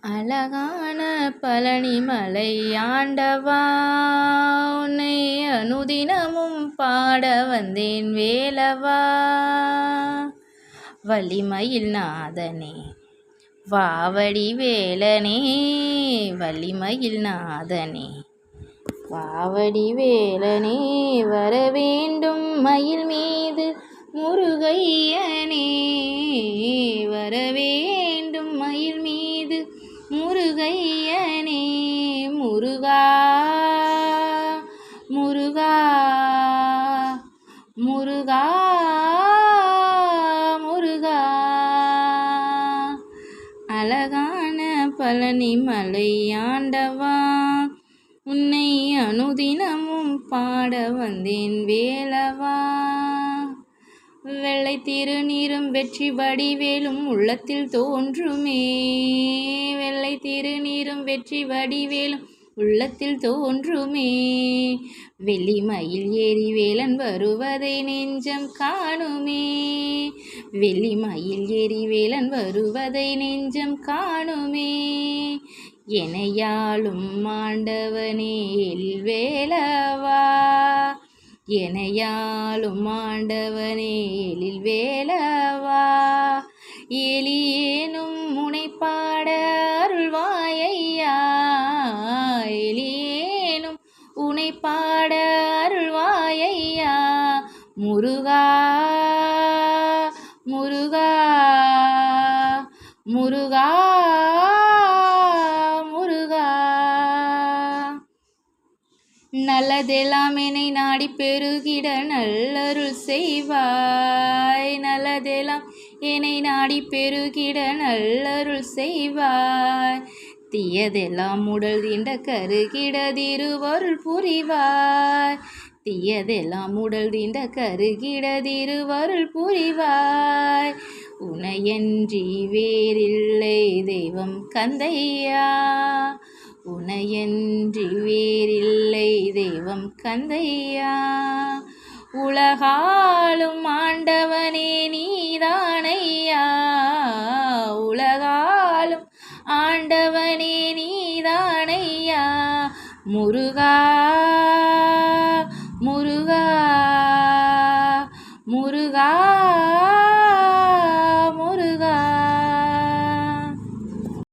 அழகான பழனிமலை ஆண்டவா, உன்னை அனுதினமும் பாட வந்தேன் வேலவா. வள்ளிமயில் நாதனே வாவடி வேலனே, வள்ளிமயில் நாதனே வாவடி வேலனே, வரவேண்டும் மயில் மீது முருகையனே, வரவேண்டும் மயில் மீது முருகையனே. முருகா முருகா முருகா முருகா. அழகான பழனிமலை ஆண்டவா, உன்னை அனுதினமும் பாட வந்தேன் வேலவா. வெள்ளை திருநீரும் வெற்றி வடிவேலும் உள்ளத்தில் தோன்றுமே, வெள்ளை திருநீரும் வெற்றி வடிவேலும் உள்ளத்தில் தோன்றுமே. வெள்ளிமயில் ஏறி வேலன் வருவதை நெஞ்சம் காணுமே, வெள்ளிமயில் ஏறி வேலன் வருவதை நெஞ்சம் காணுமே. எனையாளும் ஆண்டவனே எழில்வேலவா, எனையாளும் ஆண்டவனே எழில்வேலவா. எலியேனும் முனைப்பாட அருள்வாயையா, எலியேனும் உனைப்பாட அருள்வாயையா. முருகா முருகா முருகா முருகா. நல்லதெல்லாம் என்னை நாடி பெருகிட நல்லருள் செய்வாய், நல்லதெல்லாம் என்னை நாடி பெருகிட நல்லருள் செய்வாய். தீயதெல்லாம் உடல் தீண்ட கருகிட திருவருள் புரிவாய், தீயதெல்லாம் உடல் தீண்ட கருகிட திருவருள் புரிவாய். உனையன்றி வேறில்லை தெய்வம் கந்தையா, உனையன்றி வேறில்லை தெய்வம் கந்தையா. உலகாலும் ஆண்டவனே நீதானையா, உலகாலும் ஆண்டவனே நீதானையா. முருகா